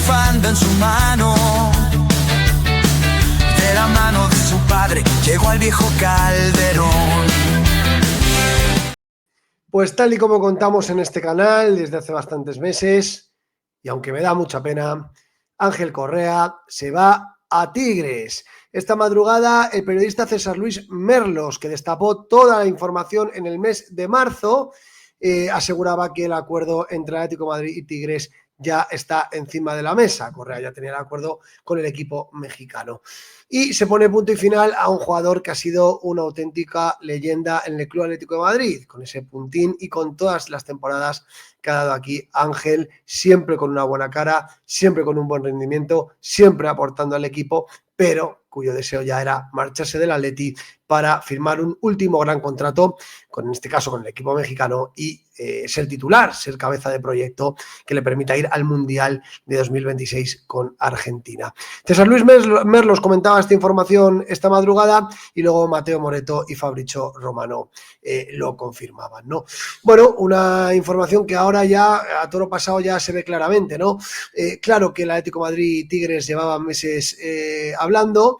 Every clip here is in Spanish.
triunfando en su mano. De la mano de su padre llegó al viejo Calderón. Pues tal y como contamos en este canal desde hace bastantes meses, y aunque me da mucha pena, Ángel Correa se va a Tigres. Esta madrugada el periodista César Luis Merlos, que destapó toda la información en el mes de marzo, aseguraba que el acuerdo entre Atlético de Madrid y Tigres ya está encima de la mesa. Correa ya tenía el acuerdo con el equipo mexicano. Y se pone punto y final a un jugador que ha sido una auténtica leyenda en el Club Atlético de Madrid, con ese puntín y con todas las temporadas que ha dado aquí Ángel, siempre con una buena cara, siempre con un buen rendimiento, siempre aportando al equipo, pero cuyo deseo ya era marcharse del Atleti para firmar un último gran contrato, en este caso con el equipo mexicano, y ser titular, ser cabeza de proyecto que le permita ir al Mundial de 2026 con Argentina. César Luis Merlos comentaba esta información esta madrugada y luego Mateo Moreto y Fabrizio Romano lo confirmaban, ¿no? Bueno, una información que ahora ya a toro pasado ya se ve claramente, ¿no? Claro que el Atlético de Madrid y Tigres llevaban meses hablando.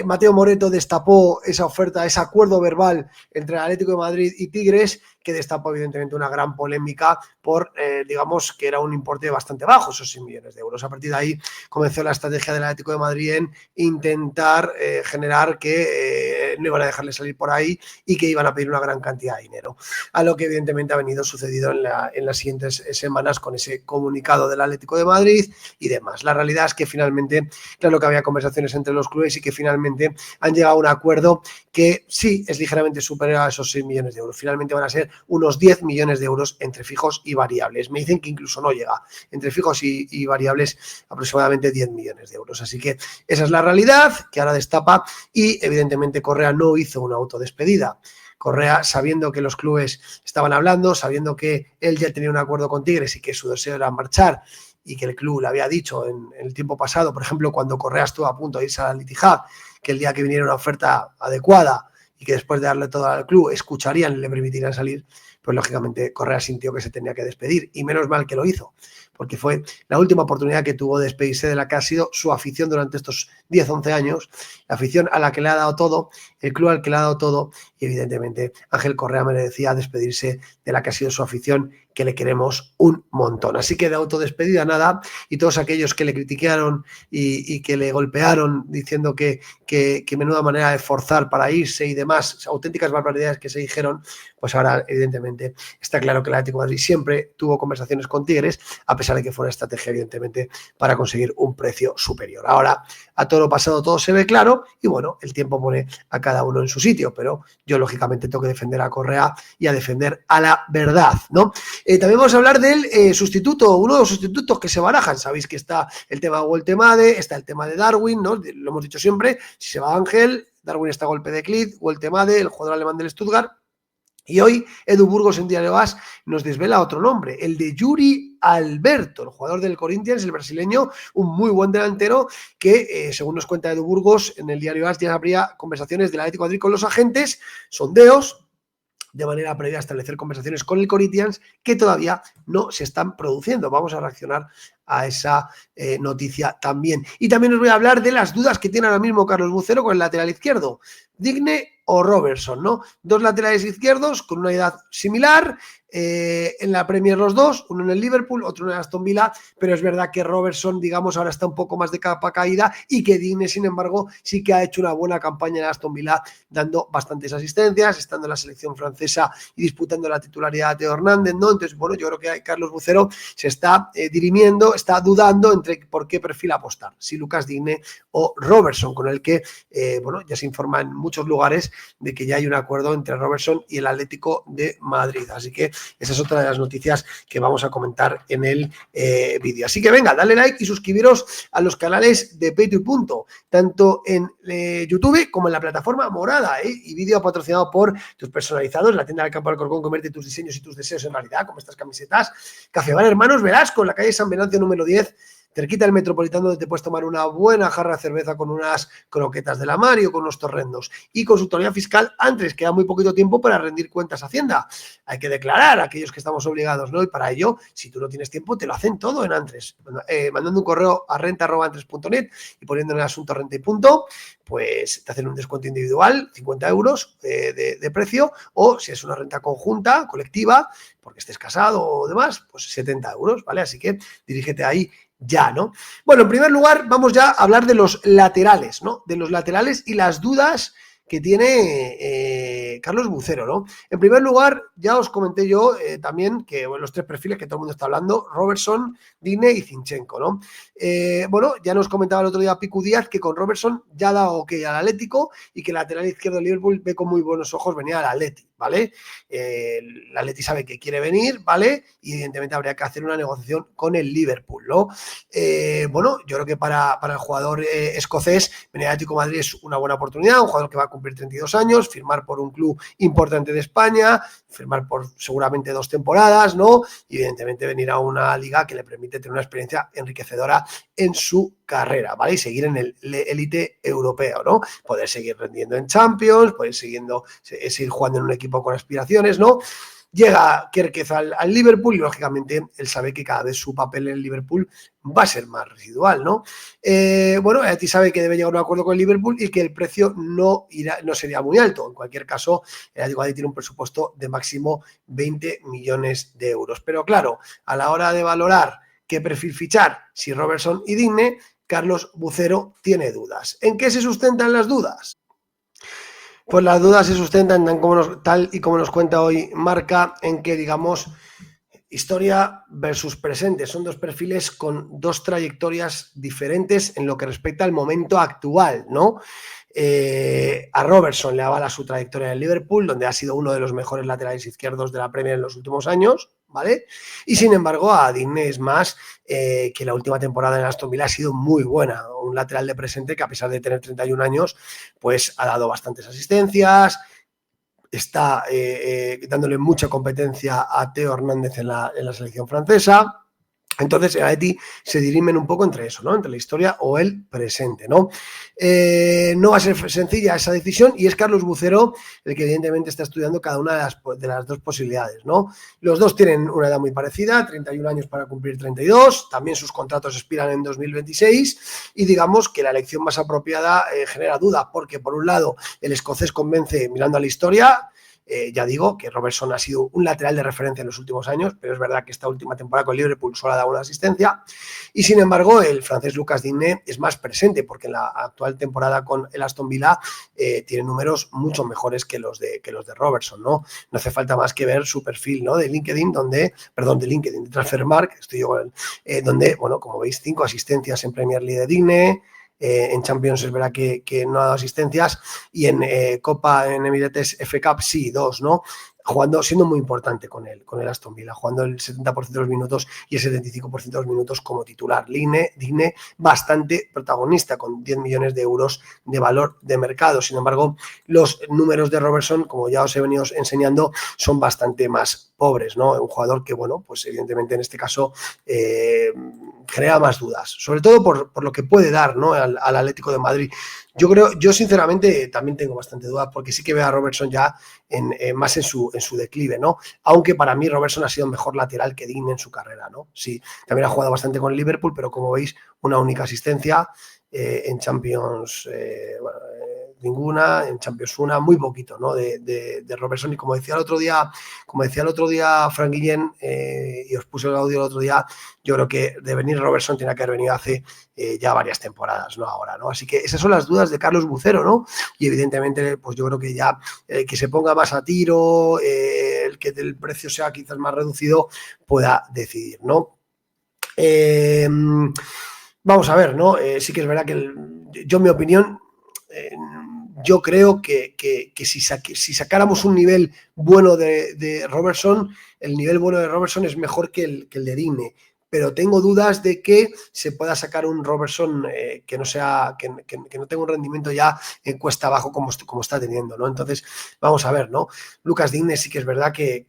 Mateo Moreto destapó esa oferta, ese acuerdo verbal entre el Atlético de Madrid y Tigres, que destapó evidentemente una gran polémica por, digamos, que era un importe bastante bajo, esos 6 millones de euros. A partir de ahí comenzó la estrategia del Atlético de Madrid en intentar generar que no iban a dejarle salir por ahí y que iban a pedir una gran cantidad de dinero. A lo que evidentemente ha venido sucedido en las siguientes semanas con ese comunicado del Atlético de Madrid y demás. La realidad es que finalmente, claro que había conversaciones entre los clubes y que finalmente han llegado a un acuerdo que sí es ligeramente superior a esos 6 millones de euros. Finalmente van a ser unos 10 millones de euros entre fijos y variables. Me dicen que incluso no llega. Entre fijos y variables aproximadamente 10 millones de euros. Así que esa es la realidad que ahora destapa y evidentemente Correa no hizo una autodespedida. Correa, sabiendo que los clubes estaban hablando, sabiendo que él ya tenía un acuerdo con Tigres y que su deseo era marchar y que el club le había dicho en el tiempo pasado, por ejemplo, cuando Correa estuvo a punto de irse al Al-Ittihad, que el día que viniera una oferta adecuada y que después de darle todo al club escucharían y le permitirían salir, pues lógicamente Correa sintió que se tenía que despedir y menos mal que lo hizo, porque fue la última oportunidad que tuvo de despedirse de la que ha sido su afición durante estos 10-11 años, la afición a la que le ha dado todo, el club al que le ha dado todo, y evidentemente Ángel Correa merecía despedirse de la que ha sido su afición, que le queremos un montón. Así que de autodespedida nada, y todos aquellos que le criticaron y que le golpearon diciendo que menuda manera de forzar para irse y demás, auténticas barbaridades que se dijeron, pues ahora evidentemente está claro que el Atlético de Madrid siempre tuvo conversaciones con Tigres, a pesar de que fue una estrategia evidentemente para conseguir un precio superior. Ahora a todo lo pasado todo se ve claro y bueno, el tiempo pone a cada uno en su sitio, pero yo lógicamente tengo que defender a Correa y a defender a la verdad, ¿no? También vamos a hablar del sustituto, uno de los sustitutos que se barajan. Sabéis que está el tema de Woltemade, está el tema de Darwin, ¿no? Lo hemos dicho siempre, si se va Ángel, Darwin está a golpe de clic, Woltemade, el jugador alemán del Stuttgart. Y hoy Edu Burgos en Diario AS nos desvela otro nombre, el de Yuri Alberto, el jugador del Corinthians, el brasileño, un muy buen delantero que, según nos cuenta Edu Burgos en el Diario AS, ya habría conversaciones del Atlético de Madrid con los agentes, sondeos, de manera previa a establecer conversaciones con el Corinthians que todavía no se están produciendo. Vamos a reaccionar a esa noticia también. Y también os voy a hablar de las dudas que tiene ahora mismo Carlos Bucero con el lateral izquierdo, Digne o Robertson, ¿no? Dos laterales izquierdos con una edad similar, en la Premier los dos, uno en el Liverpool, otro en el Aston Villa, pero es verdad que Robertson, digamos, ahora está un poco más de capa caída y que Digne, sin embargo, sí que ha hecho una buena campaña en Aston Villa, dando bastantes asistencias, estando en la selección francesa y disputando la titularidad de Hernández, ¿no? Entonces, bueno, yo creo que Carlos Bucero se está dirimiendo, está dudando entre por qué perfil apostar, si Lucas Digne o Robertson, con el que, bueno, ya se informa en muchos lugares de que ya hay un acuerdo entre Robertson y el Atlético de Madrid, así que esa es otra de las noticias que vamos a comentar en el vídeo. Así que venga, dale like y suscribiros a los canales de Pay to Punto, tanto en YouTube como en la plataforma morada, y vídeo patrocinado por tus personalizados, la tienda del Campo del Alcorcón, convierte tus diseños y tus deseos en realidad, como estas camisetas, Café Bar Hermanos Velasco, en la calle San Venancio número 10, cerquita del Metropolitano, donde te puedes tomar una buena jarra de cerveza con unas croquetas de la mar o con unos torrendos. Y consultoría fiscal antes, queda muy poquito tiempo para rendir cuentas a Hacienda. Hay que declarar a aquellos que estamos obligados, ¿no? Y para ello, si tú no tienes tiempo, te lo hacen todo en Antres. Mandando un correo a renta@antres.net y poniendo en el asunto renta y punto, pues te hacen un descuento individual, 50 euros de precio, o si es una renta conjunta, colectiva, porque estés casado o demás, pues 70 euros, ¿vale? Así que dirígete ahí ya, ¿no? Bueno, en primer lugar, vamos ya a hablar de los laterales, ¿no? De los laterales y las dudas que tiene Carlos Bucero, ¿no? En primer lugar, ya os comenté yo también que bueno, los tres perfiles que todo el mundo está hablando, Robertson, Digne y Zinchenko, ¿no? Bueno, ya nos comentaba el otro día Picu Díaz que con Robertson ya da ok al Atlético y que el lateral izquierdo de Liverpool ve con muy buenos ojos venir al Atleti, ¿vale? El Atleti sabe que quiere venir, ¿vale? Y evidentemente habría que hacer una negociación con el Liverpool, ¿no? Bueno, yo creo que para el jugador escocés, venir al Atlético de Madrid es una buena oportunidad, un jugador que va a cumplir 32 años, firmar por un club importante de España, firmar por seguramente 2 temporadas, ¿no? Y evidentemente venir a una liga que le permite tener una experiencia enriquecedora en su carrera, ¿vale? Y seguir en el élite europeo, ¿no? Poder seguir rendiendo en Champions, poder seguir jugando en un equipo con aspiraciones, ¿no? Llega Kerkez al Liverpool y lógicamente él sabe que cada vez su papel en el Liverpool va a ser más residual, ¿no? Bueno, Atleti sabe que debe llegar a un acuerdo con el Liverpool y que el precio no sería muy alto. En cualquier caso, el Atlético de Madrid tiene un presupuesto de máximo 20 millones de euros. Pero claro, a la hora de valorar qué perfil fichar, si Robertson y Digne, Carlos Bucero tiene dudas. ¿En qué se sustentan las dudas? Pues las dudas se sustentan tal y como nos cuenta hoy Marca, en que, digamos, historia versus presente. Son dos perfiles con dos trayectorias diferentes en lo que respecta al momento actual, ¿no? A Robertson le avala su trayectoria en el Liverpool, donde ha sido uno de los mejores laterales izquierdos de la Premier en los últimos años, ¿vale? Y sin embargo a Digne es más que la última temporada en Aston Villa ha sido muy buena, un lateral de presente que a pesar de tener 31 años pues ha dado bastantes asistencias, está dándole mucha competencia a Theo Hernández en la selección francesa. Entonces, el Atleti se dirimen un poco entre eso, ¿no? Entre la historia o el presente, ¿no? No va a ser sencilla esa decisión y es Carlos Bucero el que evidentemente está estudiando cada una de las dos posibilidades, ¿no? Los dos tienen una edad muy parecida, 31 años para cumplir 32, también sus contratos expiran en 2026 y digamos que la elección más apropiada genera duda porque por un lado el escocés convence mirando a la historia. Ya digo que Robertson ha sido un lateral de referencia en los últimos años, pero es verdad que esta última temporada con Liverpool solo ha dado una asistencia. Y sin embargo, el francés Lucas Digne es más presente, porque en la actual temporada con el Aston Villa tiene números mucho mejores que los de Robertson, ¿no? No hace falta más que ver su perfil, ¿no? De LinkedIn, de Transfermarkt, donde, bueno, como veis, 5 asistencias en Premier League de Digne. En Champions es verdad que no ha dado asistencias y en Copa, en Emirates FA Cup sí, 2, ¿no? Siendo muy importante con el Aston Villa, jugando el 70% de los minutos y el 75% de los minutos como titular. Digne bastante protagonista, con 10 millones de euros de valor de mercado. Sin embargo, los números de Robertson, como ya os he venido enseñando, son bastante más pobres, ¿no? Un jugador que, bueno, pues evidentemente en este caso genera más dudas, sobre todo por lo que puede dar, ¿no? al Atlético de Madrid. Yo sinceramente también tengo bastante dudas porque sí que veo a Robertson ya más en su declive, ¿no? Aunque para mí Robertson ha sido mejor lateral que Digne en su carrera, ¿no? Sí, también ha jugado bastante con el Liverpool, pero como veis, una única asistencia en Champions, ninguna, en Champions una, muy poquito, ¿no? De Robertson. Y como decía el otro día Frank Guillén, y os puse el audio el otro día, yo creo que de venir Robertson tiene que haber venido hace ya varias temporadas, no ahora, ¿no? Así que esas son las dudas de Carlos Bucero, ¿no? Y evidentemente, pues yo creo que ya que se ponga más a tiro, el que el precio sea quizás más reducido, pueda decidir, ¿no? Vamos a ver, ¿no? Sí que es verdad que yo, en mi opinión, yo creo que si sacáramos un nivel bueno de Robertson, el nivel bueno de Robertson es mejor que el de Digne. pero tengo dudas de que se pueda sacar un Robertson que no sea, que no tenga un rendimiento ya en cuesta abajo como está teniendo, ¿no? Entonces, vamos a ver, ¿no? Lucas Digne sí que es verdad que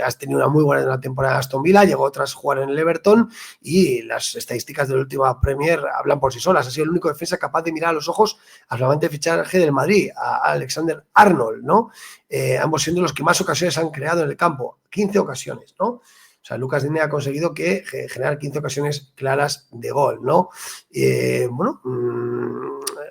has tenido una muy buena temporada en Aston Villa, llegó tras jugar en el Everton y las estadísticas de la última Premier hablan por sí solas. Ha sido el único defensa capaz de mirar a los ojos al flamante fichaje del Madrid, a Alexander Arnold, ¿no? Ambos siendo los que más ocasiones han creado en el campo, 15 ocasiones, ¿no? O sea, Lucas Digne ha conseguido generar 15 ocasiones claras de gol, ¿no?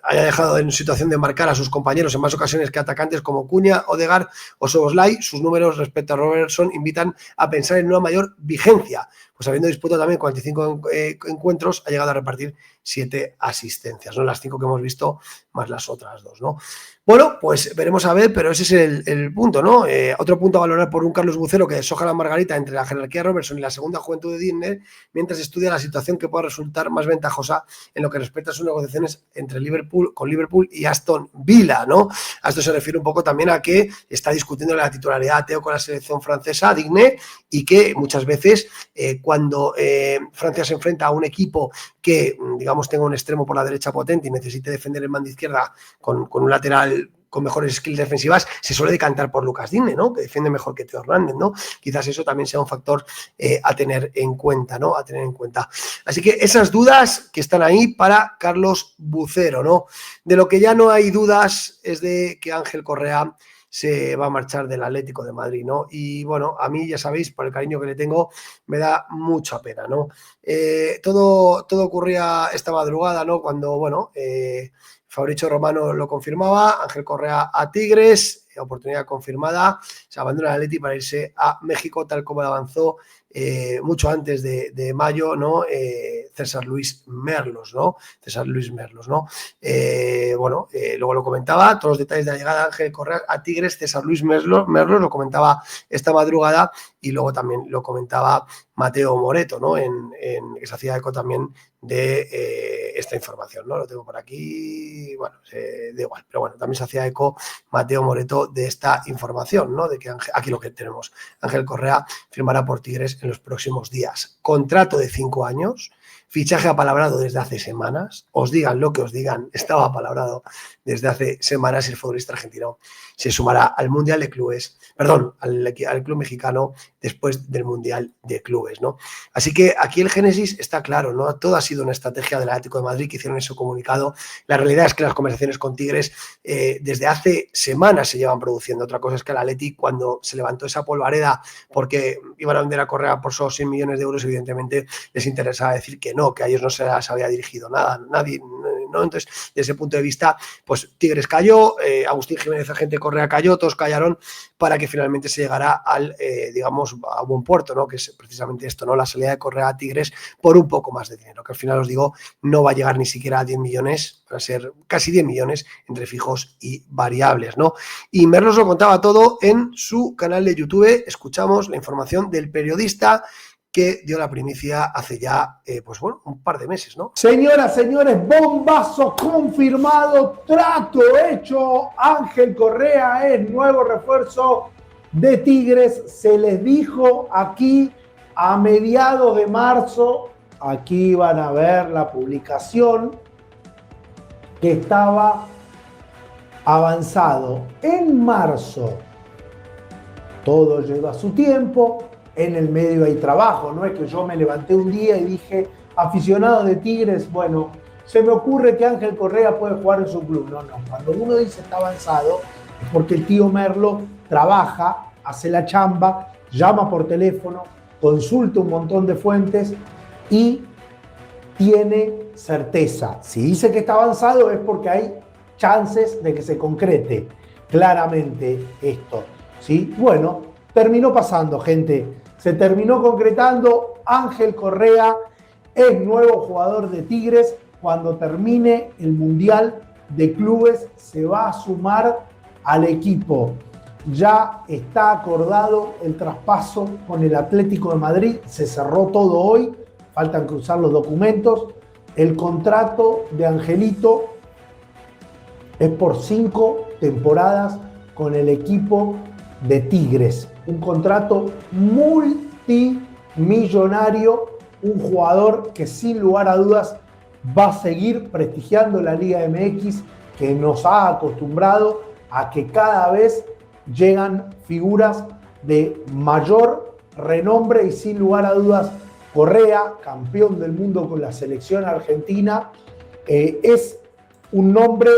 Haya dejado en situación de marcar a sus compañeros en más ocasiones que atacantes como Cunha, Odegaard o Szoboszlai. Sus números respecto a Robertson invitan a pensar en una mayor vigencia. Pues habiendo disputado también 45 encuentros, ha llegado a repartir 7 asistencias, ¿no? Las 5 que hemos visto más las otras 2, ¿no? Bueno, pues veremos a ver, pero ese es el punto, ¿no? Otro punto a valorar por un Carlos Bucero que deshoja la margarita entre la jerarquía de Robertson y la segunda juventud de Digne, mientras estudia la situación que pueda resultar más ventajosa en lo que respecta a sus negociaciones con Liverpool y Aston Villa, ¿no? A esto se refiere un poco también a que está discutiendo la titularidad de Teo con la selección francesa, Digne, y que muchas veces cuando Francia se enfrenta a un equipo que, digamos, tenga un extremo por la derecha potente y necesite defender el mando izquierda con un lateral con mejores skills defensivas, se suele decantar por Lucas Digne, ¿no? Que defiende mejor que Teo Hernández, ¿no? Quizás eso también sea un factor a tener en cuenta, ¿no? A tener en cuenta. Así que esas dudas que están ahí para Carlos Bucero, ¿no? De lo que ya no hay dudas es de que Ángel Correa se va a marchar del Atlético de Madrid, ¿no? Y bueno, a mí, ya sabéis, por el cariño que le tengo, me da mucha pena, ¿no? Todo ocurría esta madrugada, ¿no? Cuando, bueno, Fabrizio Romano lo confirmaba, Ángel Correa a Tigres, oportunidad confirmada, se abandona el Atleti para irse a México, tal como avanzó mucho antes de mayo, ¿no? César Luis Merlos, ¿no? Luego lo comentaba, todos los detalles de la llegada de Ángel Correa a Tigres, César Luis Merlos lo comentaba esta madrugada y luego también lo comentaba Mateo Moreto, ¿no? Que se hacía eco también de esta información, ¿no? Lo tengo por aquí, bueno, da igual, pero bueno, también se hacía eco Mateo Moreto de esta información, ¿no? De que aquí lo que tenemos, Ángel Correa firmará por Tigres en los próximos días. Contrato de 5 años, fichaje apalabrado desde hace semanas, os digan lo que os digan, estaba apalabrado desde hace semanas. El futbolista argentino se sumará al Mundial de Clubes, al club mexicano después del Mundial de Clubes, ¿no? Así que aquí el génesis está claro, ¿no? Todo ha sido una estrategia del Atlético de Madrid que hicieron ese comunicado. La realidad es que las conversaciones con Tigres desde hace semanas se llevan produciendo. Otra cosa es que el Atleti, cuando se levantó esa polvareda porque iban a vender a Correa por solo 100 millones de euros, evidentemente les interesaba decir que no, que a ellos no se les había dirigido nada, nadie, ¿no? Entonces, desde ese punto de vista, pues Tigres cayó, Agustín Jiménez, agente Correa cayó, todos callaron para que finalmente se llegara al, digamos, a buen puerto, ¿no? Que es precisamente esto, ¿no? La salida de Correa a Tigres por un poco más de dinero, que al final os digo, no va a llegar ni siquiera a 10 millones, va a ser casi 10 millones entre fijos y variables, ¿no? Y Merlos lo contaba todo en su canal de YouTube. Escuchamos la información del periodista que dio la primicia hace ya, un par de meses, ¿no? Señoras, señores, bombazo confirmado, trato hecho. Ángel Correa es nuevo refuerzo de Tigres. Se les dijo aquí a mediados de marzo, aquí van a ver la publicación, que estaba avanzado en marzo. Todo lleva su tiempo. En el medio hay trabajo, no es que yo me levanté un día y dije, aficionado de Tigres, bueno, se me ocurre que Ángel Correa puede jugar en su club. No, cuando uno dice está avanzado, es porque el tío Merlo trabaja, hace la chamba, llama por teléfono, consulta un montón de fuentes y tiene certeza. Si dice que está avanzado es porque hay chances de que se concrete claramente esto, ¿sí? Bueno, terminó pasando, gente. Se terminó concretando. Ángel Correa es nuevo jugador de Tigres. Cuando termine el Mundial de Clubes se va a sumar al equipo. Ya está acordado el traspaso con el Atlético de Madrid. Se cerró todo hoy. Faltan cruzar los documentos. El contrato de Angelito es por 5 temporadas con el equipo de Tigres. Un contrato multimillonario un jugador que sin lugar a dudas va a seguir prestigiando la Liga MX, que nos ha acostumbrado a que cada vez llegan figuras de mayor renombre y sin lugar a dudas Correa, campeón del mundo con la selección argentina, es un nombre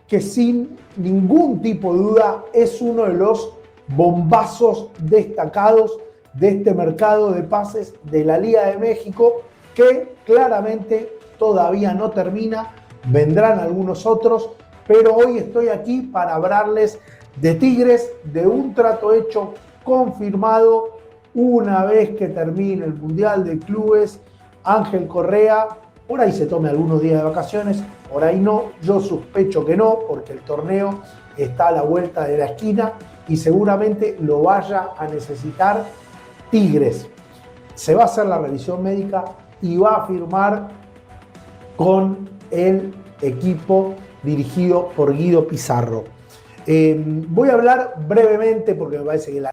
que sin ningún tipo de duda es uno de los bombazos destacados de este mercado de pases de la Liga de México, que claramente todavía no termina, vendrán algunos otros, pero hoy estoy aquí para hablarles de Tigres, de un trato hecho confirmado una vez que termine el Mundial de Clubes. Ángel Correa, por ahí se tome algunos días de vacaciones, por ahí no, yo sospecho que no, porque el torneo está a la vuelta de la esquina y seguramente lo vaya a necesitar Tigres. Se va a hacer la revisión médica y va a firmar con el equipo dirigido por Guido Pizarro. Voy a hablar brevemente porque me parece que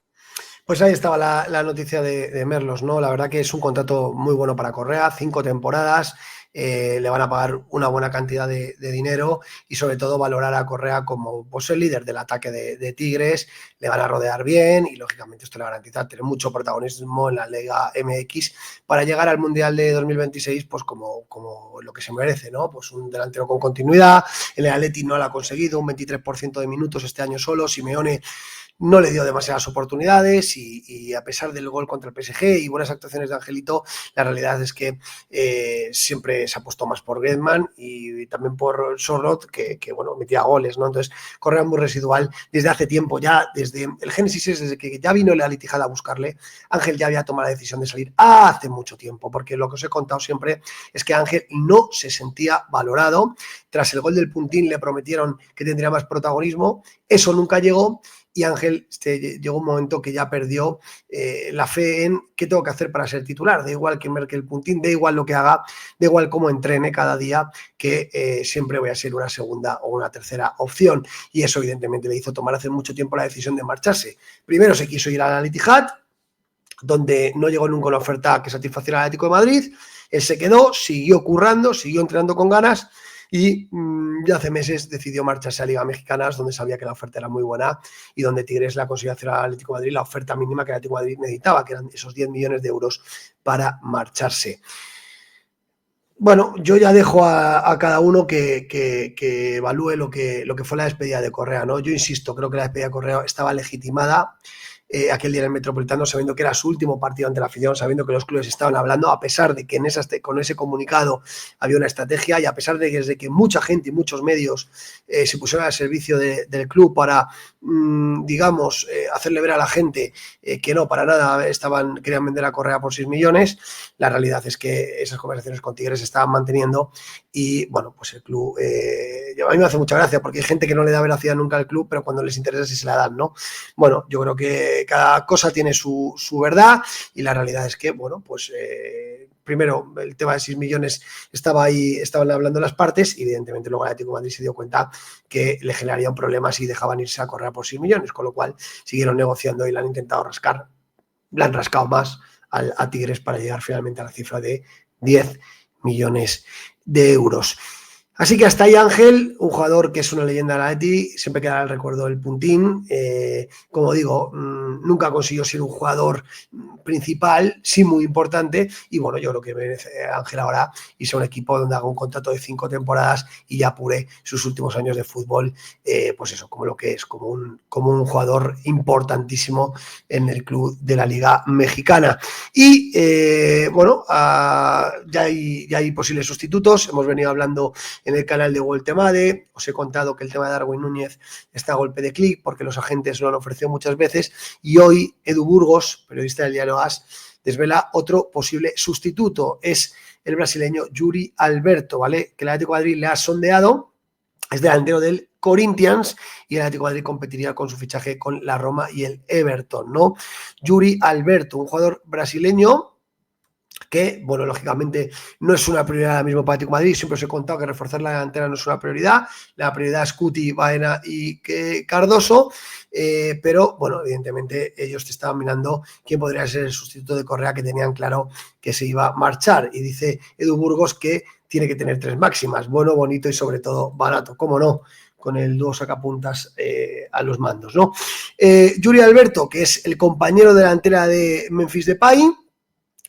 Pues ahí estaba la noticia de Merlos, ¿no? La verdad que es un contrato muy bueno para Correa, 5 temporadas, le van a pagar una buena cantidad de dinero y sobre todo valorar a Correa como pues, el líder del ataque de Tigres, le van a rodear bien y lógicamente esto le garantiza tener mucho protagonismo en la Liga MX para llegar al Mundial de 2026 pues como lo que se merece, ¿no? Pues un delantero con continuidad, el Atleti no lo ha conseguido, un 23% de minutos este año solo, Simeone no le dio demasiadas oportunidades y a pesar del gol contra el PSG y buenas actuaciones de Angelito, la realidad es que siempre se apostó más por Griezmann y también por Sorloth, que bueno, metía goles, ¿no? Entonces, Correa muy residual desde hace tiempo ya, desde el génesis es desde que ya vino el Al-Ittihad a buscarle, Ángel ya había tomado la decisión de salir hace mucho tiempo, porque lo que os he contado siempre es que Ángel no se sentía valorado. Tras el gol del Puntín le prometieron que tendría más protagonismo, eso nunca llegó. Y Ángel llegó un momento que ya perdió la fe en qué tengo que hacer para ser titular. Da igual que marque el puntín, da igual lo que haga, da igual cómo entrene cada día, que siempre voy a ser una segunda o una tercera opción. Y eso evidentemente le hizo tomar hace mucho tiempo la decisión de marcharse. Primero se quiso ir al Al-Ittihad, donde no llegó nunca una oferta que satisfaciera al Atlético de Madrid. Él se quedó, siguió currando, siguió entrenando con ganas y ya hace meses decidió marcharse a Liga Mexicana, donde sabía que la oferta era muy buena y donde Tigres la consiguió hacer al Atlético de Madrid la oferta mínima que el Atlético de Madrid necesitaba, que eran esos 10 millones de euros para marcharse. Bueno, yo ya dejo a cada uno que evalúe lo que fue la despedida de Correa, ¿no? Yo insisto, creo que la despedida de Correa estaba legitimada. Aquel día en el Metropolitano, sabiendo que era su último partido ante la afición, sabiendo que los clubes estaban hablando, a pesar de que con ese comunicado había una estrategia y a pesar de que desde que mucha gente y muchos medios se pusieron al servicio del club para, digamos, hacerle ver a la gente que no, para nada querían vender a Correa por 6 millones, la realidad es que esas conversaciones con Tigres se estaban manteniendo y, bueno, pues el club, a mí me hace mucha gracia porque hay gente que no le da veracidad nunca al club, pero cuando les interesa sí se la dan, ¿no? Bueno, yo creo que cada cosa tiene su verdad y la realidad es que, bueno, pues primero el tema de 6 millones estaba ahí, estaban hablando las partes y evidentemente luego el Atlético de Madrid se dio cuenta que le generaría un problema si dejaban irse a Correa por 6 millones, con lo cual siguieron negociando y le han intentado rascar, le han rascado más a Tigres para llegar finalmente a la cifra de 10 millones de euros. Así que hasta ahí Ángel, un jugador que es una leyenda de la Atleti, siempre quedará el recuerdo del Puntín. Como digo, nunca consiguió ser un jugador principal, sí muy importante, y bueno, yo creo que merece Ángel ahora irse a un equipo donde haga un contrato de 5 temporadas y ya apure sus últimos años de fútbol, pues eso, como lo que es, como un jugador importantísimo en el club de la Liga Mexicana. Y bueno, ya hay posibles sustitutos, hemos venido hablando en el canal de Voltemade, os he contado que el tema de Darwin Núñez está a golpe de clic porque los agentes lo han ofrecido muchas veces y hoy Edu Burgos, periodista del diario AS, desvela otro posible sustituto, es el brasileño Yuri Alberto, ¿vale? Que el Atlético de Madrid le ha sondeado, es delantero del Corinthians y el Atlético de Madrid competiría con su fichaje con la Roma y el Everton, ¿no? Yuri Alberto, un jugador brasileño que, bueno, lógicamente no es una prioridad ahora mismo para Atlético de Madrid. Siempre os he contado que reforzar la delantera no es una prioridad. La prioridad es Cuti, Baena y Cardoso, pero, bueno, evidentemente ellos te estaban mirando quién podría ser el sustituto de Correa, que tenían claro que se iba a marchar. Y dice Edu Burgos que tiene que tener 3 máximas: bueno, bonito y sobre todo barato. ¿Cómo no? Con el dúo sacapuntas a los mandos, ¿no? Yuri Alberto, que es el compañero de delantera de Memphis Depay,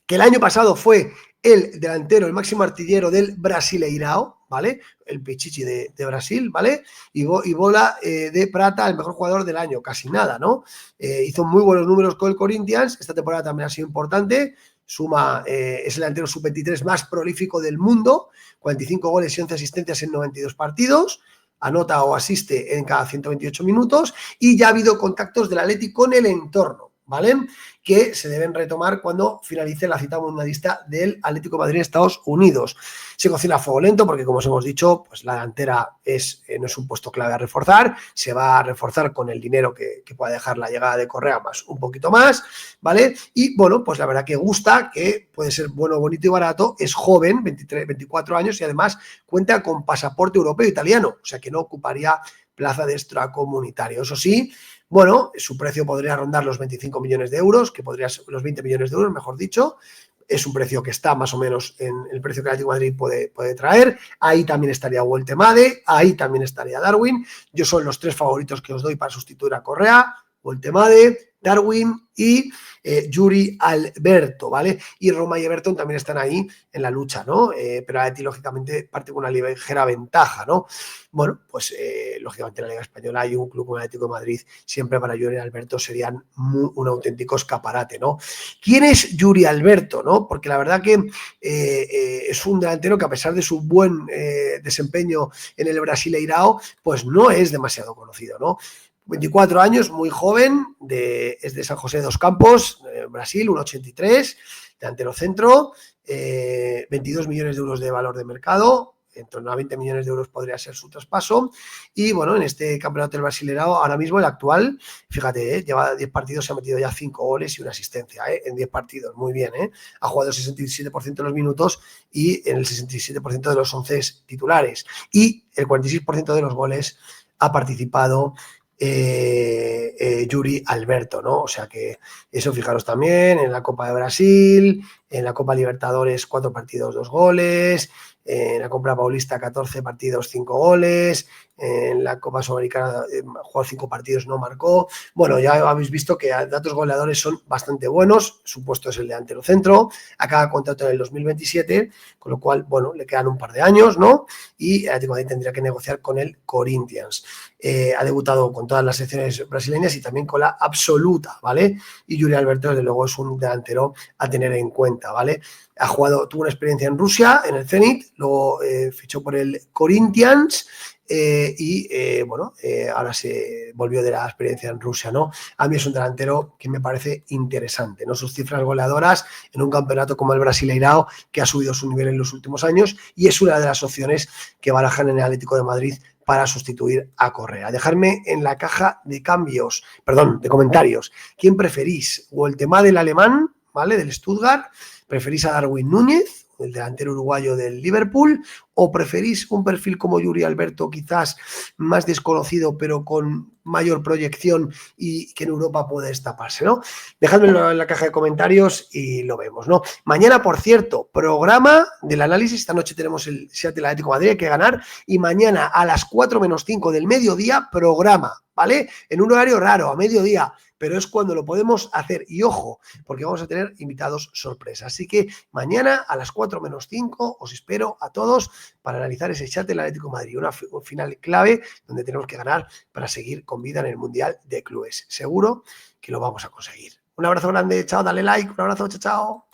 que el año pasado fue el delantero, el máximo artillero del Brasileirao, ¿vale? El Pichichi de Brasil, ¿vale? Y bola de plata, el mejor jugador del año, casi nada, ¿no? Hizo muy buenos números con el Corinthians, esta temporada también ha sido importante, es el delantero sub-23 más prolífico del mundo, 45 goles y 11 asistencias en 92 partidos, anota o asiste en cada 128 minutos, y ya ha habido contactos del Atleti con el entorno, ¿vale? Que se deben retomar cuando finalice la cita mundialista del Atlético de Madrid en Estados Unidos. Se cocina a fuego lento porque, como os hemos dicho, pues la delantera no es un puesto clave a reforzar. Se va a reforzar con el dinero que pueda dejar la llegada de Correa, más un poquito más, ¿vale? Y, bueno, pues la verdad que gusta, que puede ser bueno, bonito y barato. Es joven, 24 años, y además cuenta con pasaporte europeo e italiano, o sea que no ocuparía plaza de extracomunitario. Eso sí, bueno, su precio podría rondar los 25 millones de euros, que podría ser los 20 millones de euros, mejor dicho. Es un precio que está más o menos en el precio que el Atlético de Madrid puede traer. Ahí también estaría Woltemade, ahí también estaría Darwin. Yo son los 3 favoritos que os doy para sustituir a Correa: Woltemade, Darwin y Yuri Alberto, ¿vale? Y Roma y Everton también están ahí en la lucha, ¿no? Pero Atleti, lógicamente, parte con una ligera ventaja, ¿no? Bueno, pues lógicamente en la Liga Española hay un club como el Atlético de Madrid, siempre para Yuri Alberto serían un auténtico escaparate, ¿no? ¿Quién es Yuri Alberto, no? Porque la verdad que es un delantero que, a pesar de su buen desempeño en el Brasileirao, pues no es demasiado conocido, ¿no? 24 años, muy joven, es de San José dos Campos, Brasil, 1,83, delantero centro, 22 millones de euros de valor de mercado, en torno a 20 millones de euros podría ser su traspaso. Y, bueno, en este campeonato del Brasileirao, ahora mismo el actual, fíjate, lleva 10 partidos, se ha metido ya 5 goles y una asistencia, en 10 partidos, muy bien, ha jugado el 67% de los minutos y en el 67% de los 11 titulares, y el 46% de los goles ha participado Yuri Alberto, ¿no? O sea que eso, fijaros también en la Copa de Brasil, en la Copa Libertadores 4 partidos, 2 goles, en la Copa Paulista 14 partidos, 5 goles, en la Copa Sudamericana jugó 5 partidos, no marcó. Bueno, ya habéis visto que datos goleadores son bastante buenos. Su puesto es el delantero centro, acaba contrato en el 2027, con lo cual, bueno, le quedan un par de años, ¿no? Y el Atlético de Madrid tendría que negociar con el Corinthians. Ha debutado con todas las selecciones brasileñas y también con la absoluta, ¿vale? Y Yuri Alberto, desde luego, es un delantero a tener en cuenta, ¿vale? Tuvo una experiencia en Rusia, en el Zenit, luego fichó por el Corinthians, ahora se volvió de la experiencia en Rusia, ¿no? A mí es un delantero que me parece interesante, ¿no? Sus cifras goleadoras en un campeonato como el Brasileirao, que ha subido su nivel en los últimos años, y es una de las opciones que barajan en el Atlético de Madrid para sustituir a Correa. Dejarme en la caja de comentarios, ¿quién preferís? ¿Woltemade, del alemán, ¿vale?, del Stuttgart? ¿Preferís a Darwin Núñez, el delantero uruguayo del Liverpool? ¿O preferís un perfil como Yuri Alberto, quizás más desconocido, pero con mayor proyección y que en Europa puede destaparse, ¿no? Dejádmelo en la caja de comentarios y lo vemos, ¿no? Mañana, por cierto, programa del análisis. Esta noche tenemos el Seattle Atlético de Madrid, hay que ganar. Y mañana a las 4 menos 5 del mediodía, programa, ¿vale? En un horario raro, a mediodía, pero es cuando lo podemos hacer. Y ojo, porque vamos a tener invitados sorpresa. Así que mañana a las 4 menos 5 os espero a todos para analizar ese chat del Atlético de Madrid. Un final clave donde tenemos que ganar para seguir con vida en el Mundial de Clubes. Seguro que lo vamos a conseguir. Un abrazo grande, chao, dale like, un abrazo, chao, chao.